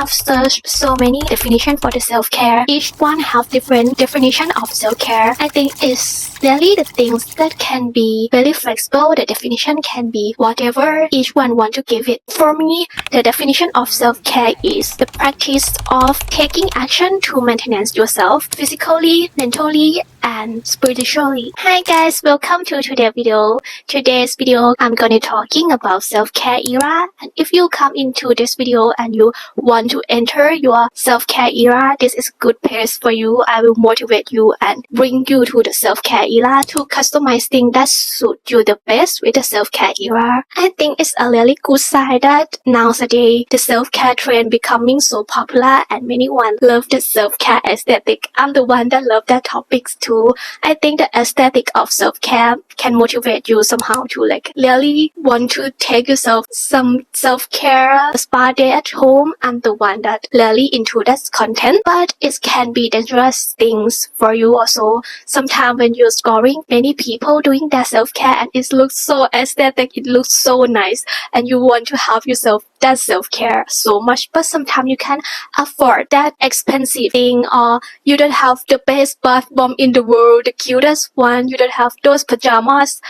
have searched so many definitions for the self-care. Each one have different definition of self-care. I think it's really the things that can be very flexible. The definition can be whatever each one want to give it. For me, the definition of self-care is the practice of taking action to maintain yourself physically, mentally, and spiritually. Hi guys, welcome to today's video. Today's video, I'm gonna talking about self-care era. And if you come into this video and you want to enter your self-care era, this is good place for you. I will motivate you and bring you to the self-care era to customize things that suit you the best with the self-care era. I think it's a really good sign that nowadays the self-care trend becoming so popular and many one love the self-care aesthetic. I'm the one that love that topics too. I think the aesthetic of self-care can motivate you somehow to really want to take yourself some self-care spa day at home. I'm the one that really into that content, but it can be dangerous things for you also. Sometimes when you're scoring many people doing their self-care and it looks so aesthetic, it looks so nice, and you want to have yourself that self-care so much, but sometimes you can't afford that expensive thing, or you don't have the best bath bomb in the world, the cutest one, you don't have those pajamas,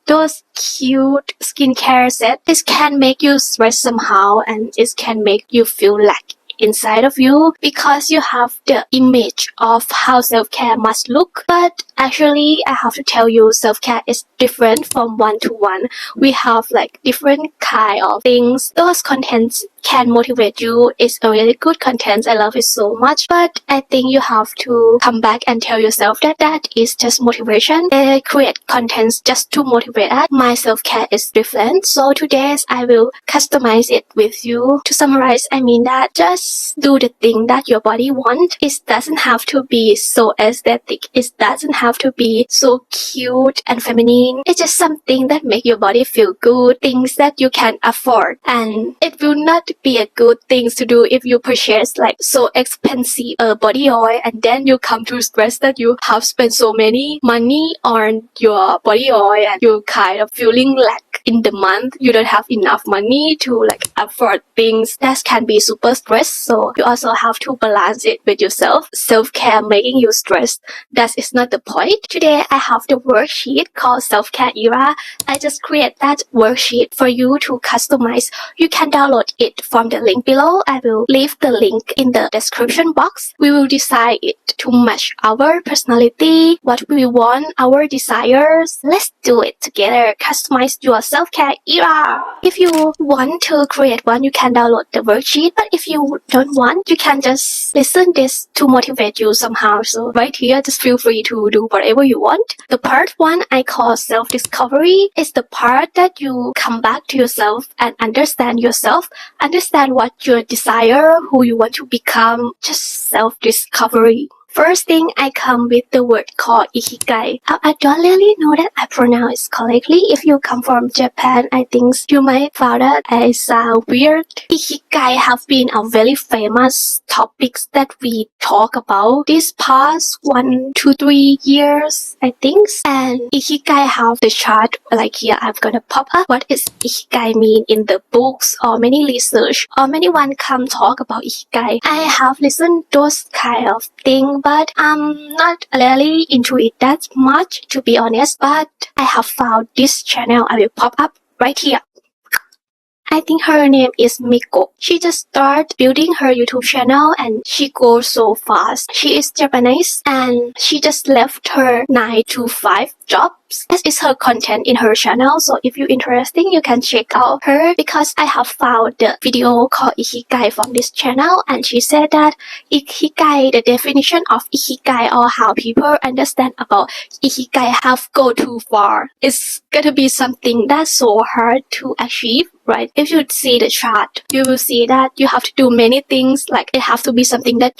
those cute skincare sets. This can make you stress somehow, and it can make you feel like inside of you because you have the image of how self-care must look. But actually, I have to tell you, self-care is different from one to one. We have different kind of things. Those contents can motivate you. It's a really good content. I love it so much. But I think you have to come back and tell yourself that that is just motivation. They create contents just to motivate us. My self-care is different. So today I will customize it with you. To summarize, I mean that just do the thing that your body wants. It doesn't have to be so aesthetic. It doesn't have to be so cute and feminine. It's just something that make your body feel good. Things that you can afford. And it will not be a good thing to do if you purchase so expensive body oil and then you come to stress that you have spent so many money on your body oil and you kind of feeling in the month you don't have enough money to afford things. That can be super stressed. So you also have to balance it with yourself. Self-care making you stressed, that is not the point. Today I have the worksheet called self-care era. I just create that worksheet for you to customize. You can download it from the link below. I will leave the link in the description box. We will design it to match our personality, what we want, our desires. Let's do it together. Customize your self-care era. If you want to create one, you can download the worksheet. But if you don't want, you can just listen this to motivate you somehow. So right here, just feel free to do whatever you want. The part 1 I call self-discovery is the part that you come back to yourself and understand yourself. Understand what your desire, who you want to become, just self-discovery. First thing, I come with the word called IKIGAI. I don't really know that I pronounce it correctly. If you come from Japan, I think you might find that I sound weird. IKIGAI have been a very famous topics that we talk about this past 1 to 3 years, I think. And IKIGAI have the chart here. I'm gonna pop up what is IKIGAI mean in the books or many research or many one come talk about IKIGAI. I have listened those kind of things, but I'm not really into it that much, to be honest. But I have found this channel. I will pop up right here. I think her name is Miko. She just started building her YouTube channel and she goes so fast. She is Japanese and she just left her 9 to 5 jobs. That is her content in her channel. So if you're interested, you can check out her because I have found the video called Ikigai from this channel, and she said that Ikigai, the definition of Ikigai or how people understand about Ikigai have go too far. It's gonna be something that's so hard to achieve. Right? If you see the chart, you will see that you have to do many things. It have to be something that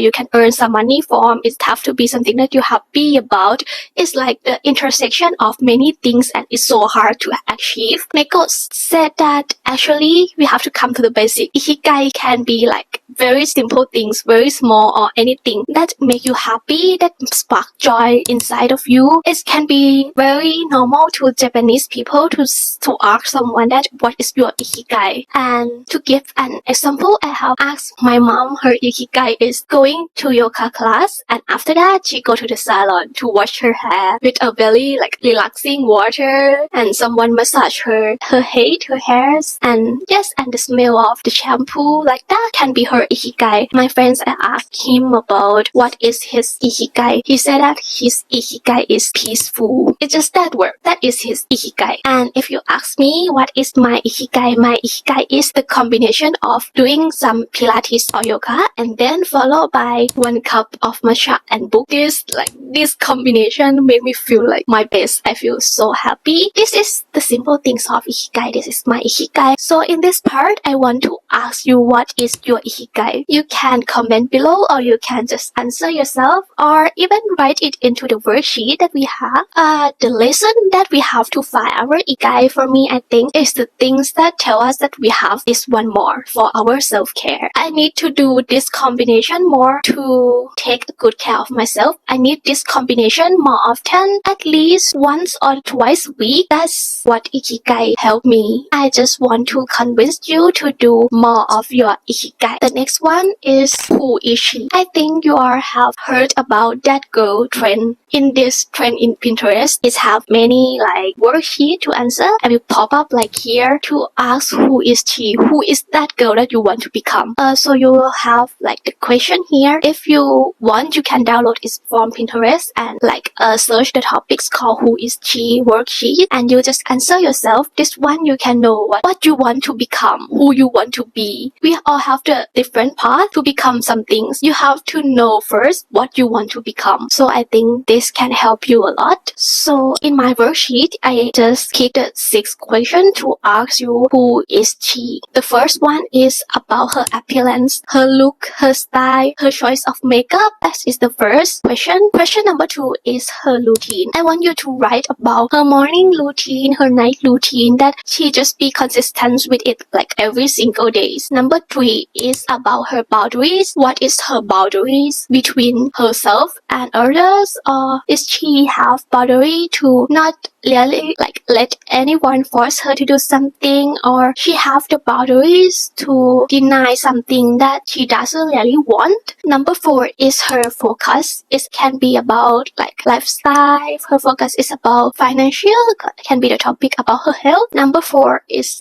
you can earn some money from. It have to be something that you're happy about. It's the intersection of many things, and it's so hard to achieve. Miko said that actually we have to come to the basic. Ikigai can be very simple things, very small or anything that make you happy, that spark joy inside of you. It can be very normal to Japanese people to ask someone that what is your ikigai. And to give an example, I have asked my mom, her ikigai is going to yoga class, and after that she go to the salon to wash her hair with a very relaxing water, and someone massage her head, her hairs, and yes, and the smell of the shampoo like that can be her ikigai. My friends, I asked him about what is his ikigai. He said that his ikigai is peaceful. It's just that word. That is his ikigai. And if you ask me what is my ikigai is the combination of doing some Pilates or yoga and then followed by 1 cup of matcha and book. This combination made me feel like my best. I feel so happy. This is the simple things of ikigai. This is my ikigai. So in this part, I want to ask you what is your ikigai. You can comment below, or you can just answer yourself, or even write it into the worksheet that we have. The lesson that we have to find our ikigai, for me, I think, is the things that tell us that we have this one more for our self-care. I need to do this combination more to take good care of myself. I need this combination more often, at least once or twice a week. That's what ikigai helped me. I just want to convince you to do more of your ikigai. The next one is who is she? I think you all have heard about that girl trend. In this trend in Pinterest, it have many worksheet to answer. I will pop up here to ask who is she? Who is that girl that you want to become? So you will have the question here. If you want, you can download it from Pinterest and search the topics called who is she worksheet, and you just answer yourself. This one you can know what you want to become, who you want to be. We all have the different path to become some things. You have to know first what you want to become. So I think this can help you a lot. So in my worksheet, I just keep the 6 questions to ask you who is she. The first one is about her appearance, her look, her style, her choice of makeup. That is the first question. Question number 2 is her routine. I want you to write about her morning routine, her night routine, that she just be consistent with it every single day. Number 3 is about her boundaries. What is her boundaries between herself and others? Or is she have boundary to not really let anyone force her to do something, or she have the boundaries to deny something that she doesn't really want? Number 4 is her focus. It can be about lifestyle. Her focus is about financial, can be the topic about her health. Number 4 is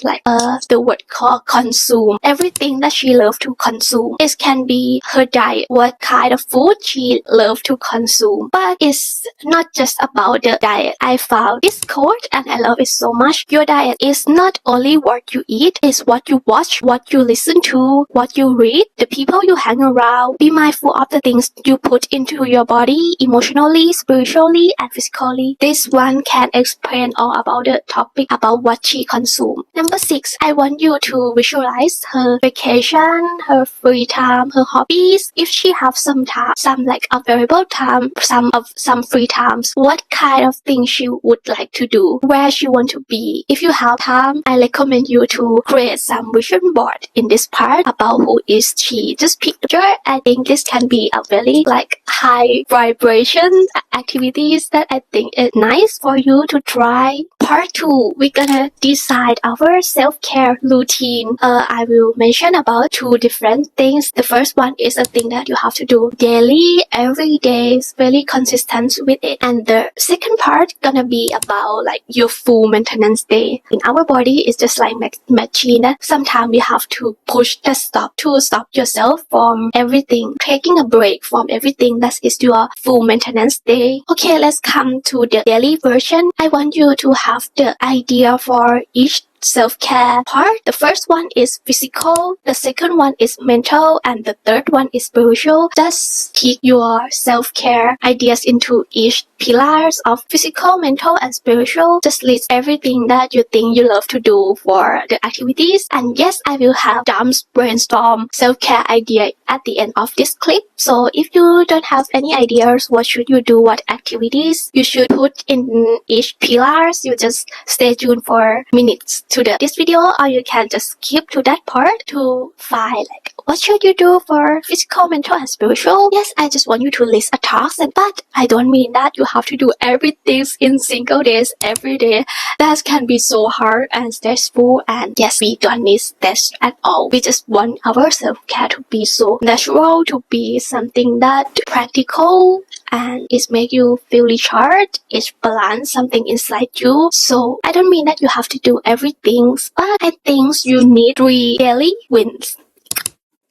the word called consume. Everything that she loves to consume. It can be her diet, what kind of food she loves to consume. But it's not just about the diet. I found this quote and I love it so much. Your diet is not only what you eat, it's what you watch, what you listen to, what you read, the people you hang around. Be mindful of the things you put into your body, emotionally, spiritually, and physically. This one can explain all about the topic about what she consumes. Number 6, I want you to visualize her vacation, her free time, her hobbies. If she have some time, some available time, some free times, what kind of things she would like to do, where she want to be. If you have time, I recommend you to create some vision board in this part about who is she. Just pick the picture. I think this can be a very high vibration activities that I think is nice for you to try. Part 2, we're gonna decide our self-care routine. I will mention about 2 different things. The first one is a thing that you have to do daily, every day, very consistent with it. And the second part gonna be about your full maintenance day. In our body, it's just machine that sometimes we have to push the stop to stop yourself from everything, taking a break from everything. That is your full maintenance day. Okay, let's come to the daily version. I want you to have the idea for each self-care part. The first one is physical, the second one is mental, and the third one is spiritual. Just keep your self-care ideas into each pillars of physical, mental, and spiritual. Just list everything that you think you love to do for the activities. And yes, I will have Dom's brainstorm self-care idea at the end of this clip. So if you don't have any ideas, what should you do, what activities you should put in each pillars, you just stay tuned for minutes to this video, or you can just skip to that part to find like what should you do for physical, mental, and spiritual. Yes, I just want you to list a task, but I don't mean that you have to do everything in single days every day. That can be so hard and stressful, and yes, we don't need stress at all. We just want our self-care to be so natural, to be something that practical, and it make you feel recharged, it balance something inside you. So I don't mean that you have to do everything, but I think you need 3 daily wins.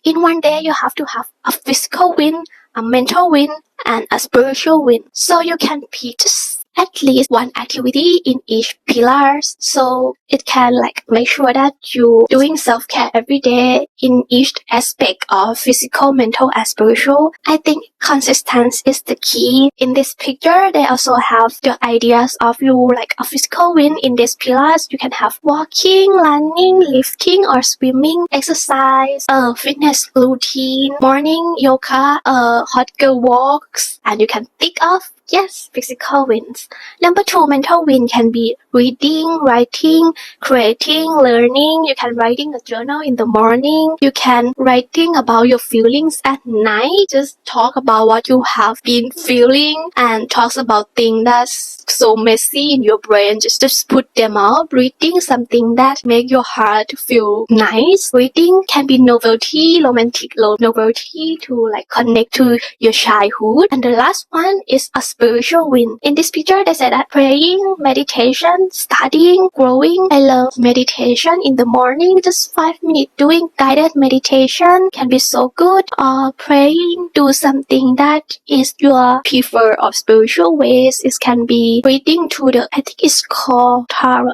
In one day, you have to have a physical win, a mental win, and a spiritual win. So you can pick just at least one activity in each pillar, so it can like make sure that you doing self-care every day in each aspect of physical, mental, and spiritual. I think consistency is the key. In this picture, they also have the ideas of you like a physical win in these pillars. You can have walking, running, lifting, or swimming, exercise, fitness routine, morning yoga, hot girl walks, and you can tick off. Yes, physical wins. Number 2, mental win can be reading, writing, creating, learning. You can writing a journal in the morning. You can writing about your feelings at night. Just talk about what you have been feeling and talks about things that's so messy in your brain. Just put them out. Reading something that make your heart feel nice. Reading can be novelty, romantic novelty to like connect to your childhood. And the last one is a spiritual win. In this picture, they say that praying, meditation, studying, growing. I love meditation in the morning. Just 5 minutes doing guided meditation can be so good. Or praying, do something that is your prefer of spiritual ways. It can be reading to the, I think it's called tarot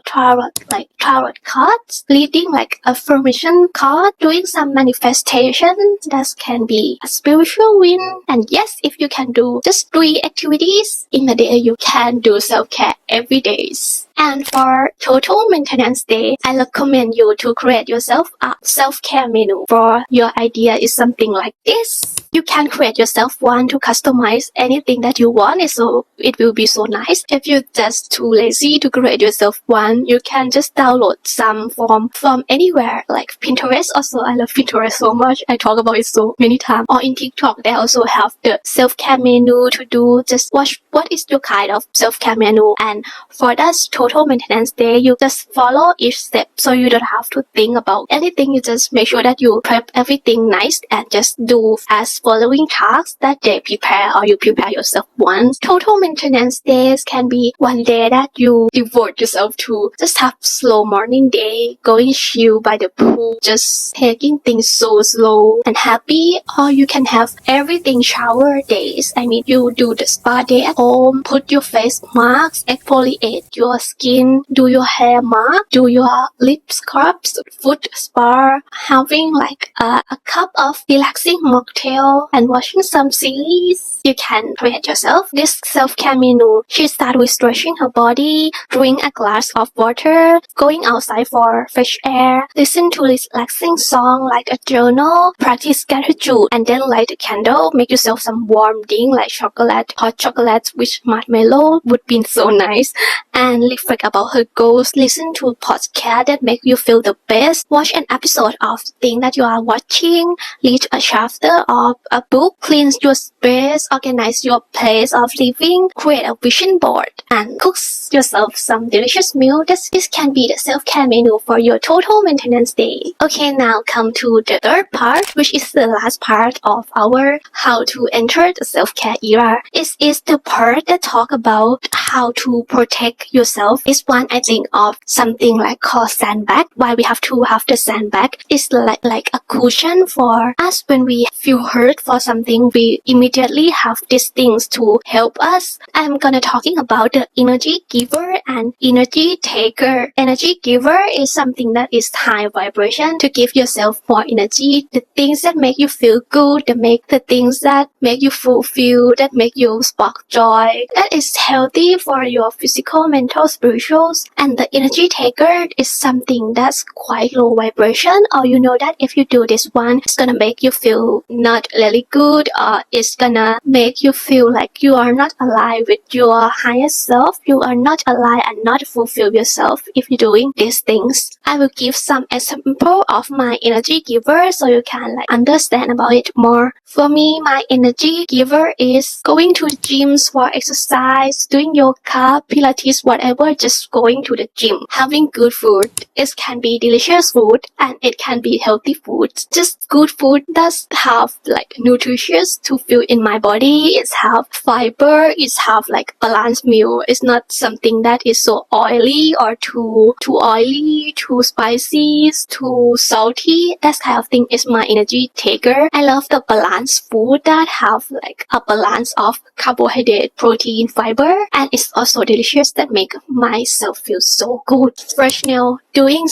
cards. Reading like affirmation card, doing some manifestation. That can be a spiritual win. And yes, if you can do just 3 activities in a day, you can do self-care every day. And for total maintenance day, I recommend you to create yourself a self-care menu. For your idea is something like this. You can create yourself one to customize anything that you want. So it will be so nice. If you're just too lazy to create yourself one, you can just download some from anywhere like Pinterest. Also, I love Pinterest so much. I talk about it so many times. Or in TikTok, they also have the self-care menu to do. Just watch what is your kind of self-care menu. And for that total maintenance day, you just follow each step, so you don't have to think about anything. You just make sure that you prep everything nice and just do as following tasks that they prepare, or you prepare yourself once. Total maintenance days can be one day that you devote yourself to just have slow morning day, going chill by the pool, just taking things so slow and happy. Or you can have everything shower days. I mean, you do the spa day at home, put your face masks, exfoliate your skin, do your hair mask, do your lip scrubs, foot spa, having like a cup of relaxing mocktail and watching some series. You can create yourself this self-care menu. She starts with stretching her body, drink a glass of water, going outside for fresh air, listen to relaxing song like a journal, practice gratitude, and then light a candle, make yourself some warm drink like chocolate, hot chocolate with marshmallow would be so nice, and reflect about her goals, listen to a podcast that make you feel the best, watch an episode of the thing that you are watching, read a chapter of a book, cleanse your space, organize your place of living, create a vision board, and cook yourself some delicious meal. This can be the self-care menu for your total maintenance day. Okay, now come to the third part, which is the last part of our how to enter the self-care era. It is the part that talk about how to protect yourself. This one I think of something like called SANDBAG. Why we have to have the SANDBAG? It's like a cushion for us when we feel hurt for something. We immediately have these things to help us. I'm gonna talking about the energy giver and energy taker. Energy giver is something that is high vibration to give yourself more energy. The things that make you feel good, the things that make you fulfill, that make you spark joy enjoy, that is healthy for your physical, mental, spirituals. And the energy taker is something that's quite low vibration, or you know that if you do this one, it's gonna make you feel not really good, or it's gonna make you feel like you are not aligned with your higher self. You are not aligned and not fulfill yourself if you're doing these things. I will give some example of my energy giver so you can understand about it more. For me, my energy giver is going to the gyms for exercise, doing yoga, pilates, whatever, just going to the gym, having good food. It can be delicious food and it can be healthy food. Just good food that's have nutritious to feel in my body. It's have fiber, it's have balanced meal. It's not something that is so oily or too oily, too spicy, too salty. That kind of thing is my energy taker. I love the balanced food that have a balance of carbohydrate, protein, fiber, and it's also delicious that make myself feel so good. Fresh nail, doing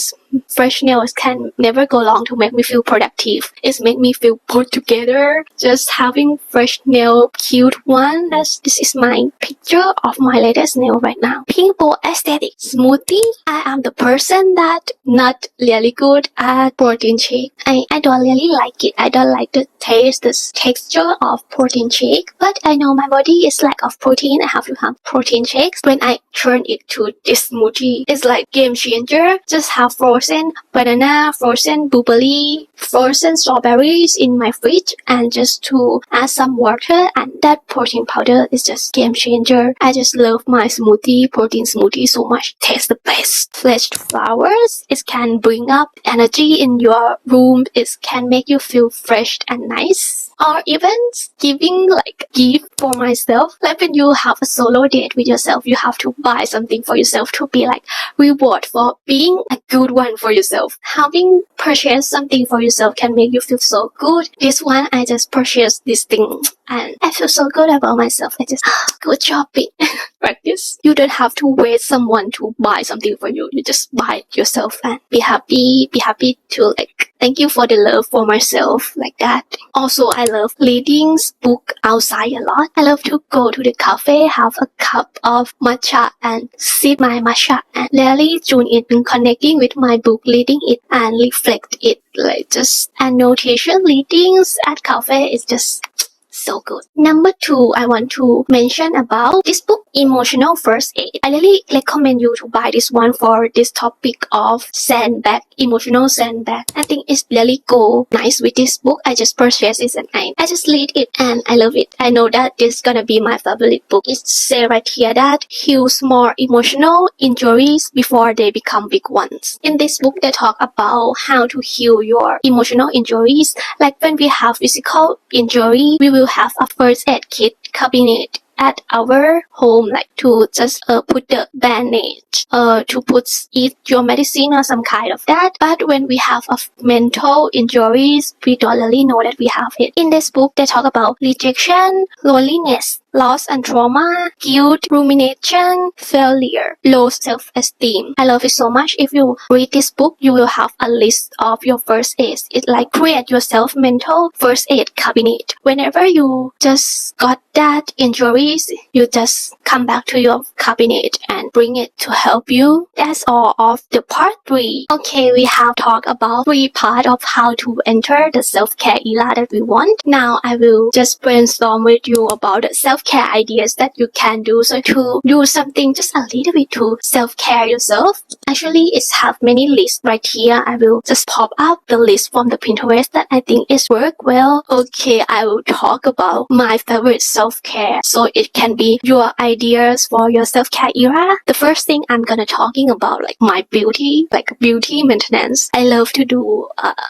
fresh nails can never go wrong to make me feel productive. It's make me feel put together. Just having fresh nail, cute one. This is my picture of my latest nail right now. Pink bowl aesthetic smoothie. I am the person that not really good at protein shake. I don't really like it. I don't like the taste, the texture of protein shake. But I know my body is lack of protein. I have to have protein shakes. When I turn it to this smoothie, it's like game changer. Just have frozen banana, frozen blueberry, frozen strawberries in my fridge, and just to add some water, and that protein powder is just game changer. I just love my smoothie, protein smoothie so much. Tastes the best. Fresh flowers, it can bring up energy in your room. It can make you feel fresh and nice. Or even giving gift for myself. When you have a solo date with yourself, you have to buy something for yourself to be reward for being a good one for yourself. Having purchased something for yourself can make you feel so good. This one, I just purchased this thing and I feel so good about myself. I just good shopping. Practice. You don't have to wait someone to buy something for you. You just buy it yourself and be happy. Be happy to thank you for the love for myself, like that. Also, I love reading book outside a lot. I love to go to the cafe, have a cup of matcha and sip my matcha and really tune in connecting with my book, reading it and reflect it. Just annotation readings at cafe is just so good. Number 2, I want to mention about this book, Emotional First Aid. I really recommend you to buy this one for this topic of sandbag, emotional sandbag. I think it's really go nice with this book. I just purchased it and I just read it and I love it. I know that this is gonna be my favorite book. It says right here that heal small emotional injuries before they become big ones. In this book, they talk about how to heal your emotional injuries. When we have physical injury, we will have a first aid kit cabinet at our home, to just put the bandage, to eat your medicine or some kind of that. But when we have a mental injuries, we don't really know that we have it. In this book, they talk about rejection, loneliness, loss and trauma, guilt, rumination, failure, low self-esteem. I love it so much. If you read this book, you will have a list of your first aids. It's create yourself mental first aid cabinet. Whenever you just got that injuries, you just come back to your cabinet and bring it to help you. That's all of the part 3. Okay, we have talked about 3 parts of how to enter the self-care era that we want. Now I will just brainstorm with you about the self-care ideas that you can do. So to do something just a little bit to self-care yourself. Actually, it's have many lists right here. I will just pop up the list from the Pinterest that I think is work well. Okay, I will talk about my favorite self-care. So it can be your ideas for your self-care era. The first thing I'm gonna talking about my beauty, beauty maintenance. I love to do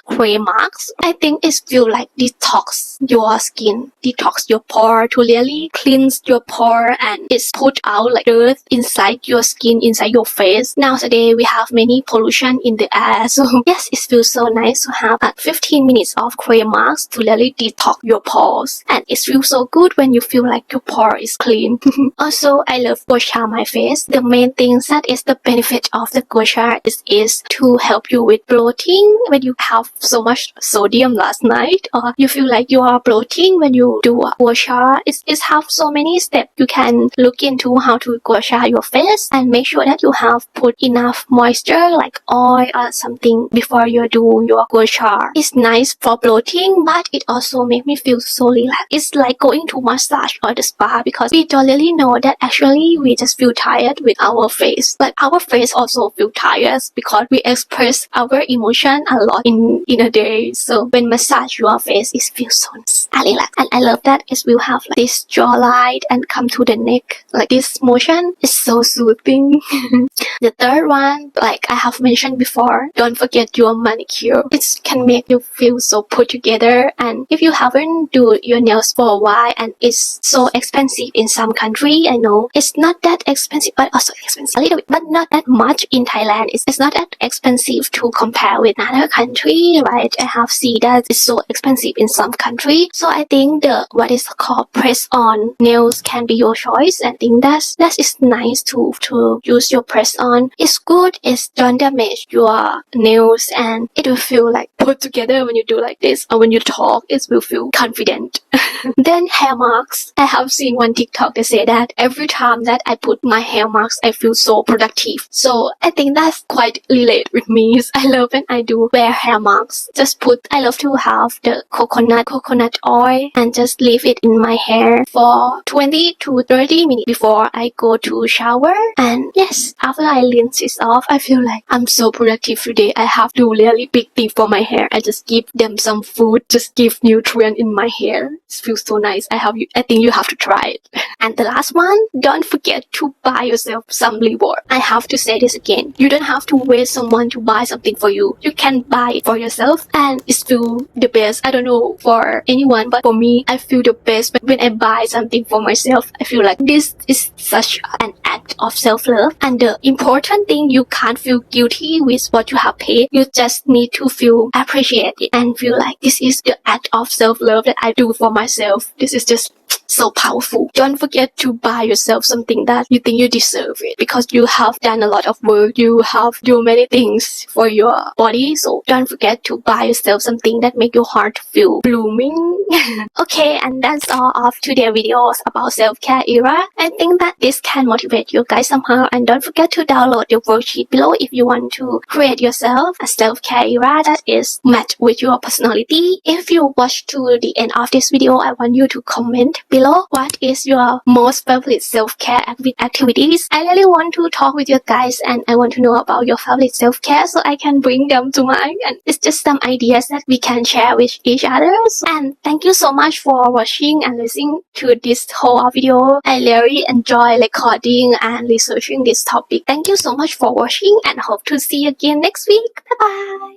clay marks. I think it feel detox your skin, detox your pore, to really cleanse your pore, and it's put out dirt inside your skin, inside your face. Nowadays we have many pollution in the air, so yes, it feels so nice to have 15 minutes of clay marks to really detox your pores, and it feels so good when you feel your pore is clean. Also, I love gua sha my face. The main thing that is the benefit of the gua sha is to help you with bloating when you have so much sodium last night, or you feel you are bloating when you do gua sha. It's have have so many steps. You can look into how to gua sha your face and make sure that you have put enough moisture like oil or something before you do your gua sha. It's nice for bloating, but it also makes me feel so relaxed. It's like going to massage or the spa because we don't really know that actually we just feel tired with our face. But our face also feel tired because we express our emotion a lot in a day. So when massage your face, it feels so nice and relaxed. And I love that it will have like this jawline and come to the neck. Like this motion is so soothing. The third one, like I have mentioned before, don't forget your manicure. It can make you feel so put together. And if you haven't do your nails for a while and it's so expensive in some country, I know it's not that expensive, but also expensive a little bit, but not that much in Thailand. It's not that expensive to compare with another country, right? I have seen that it's so expensive in some country. So I think the what is called press on nails can be your choice. I think that is nice to use your press on. It's good. It's don't damage your nails and it will feel like put together when you do like this, or when you talk it will feel confident. Then hair marks. I have seen one TikTok that say that every time that I put my hair marks I feel so productive. So I think that's quite relate with me. I love when I do wear hair marks. I love to have the coconut oil and just leave it in my hair for 20 to 30 minutes before I go to shower. And yes, after I rinse it off, I feel like I'm so productive today. I have to really big thing for my hair. I just give them some food, just give nutrient in my hair. It feels so nice. I think you have to try it. And the last one, don't forget to buy yourself some reward. I have to say this again. You don't have to wait someone to buy something for you. You can buy it for yourself and it feels the best. I don't know for anyone, but for me, I feel the best when I buy something for myself. I feel like this is such an act of self-love. And the important thing, you can't feel guilty with what you have paid. You just need to feel appreciated and feel like this is the act of self-love that I do for myself. This is just so powerful. Don't forget to buy yourself something that you think you deserve it because you have done a lot of work. You have do many things for your body. So don't forget to buy yourself something that make your heart feel blooming. Okay, and that's all of today's videos about self-care era. I think that this can motivate you guys somehow. And don't forget to download the worksheet below if you want to create yourself a self-care era that is matched with your personality. If you watch to the end of this video, I want you to comment below what is your most favorite self-care activities. I really want to talk with you guys and I want to know about your favorite self-care so I can bring them to mine. And it's just some ideas that we can share with each other. And thank you so much for watching and listening to this whole video. I really enjoy recording and researching this topic. Thank you so much for watching and hope to see you again next week. Bye bye.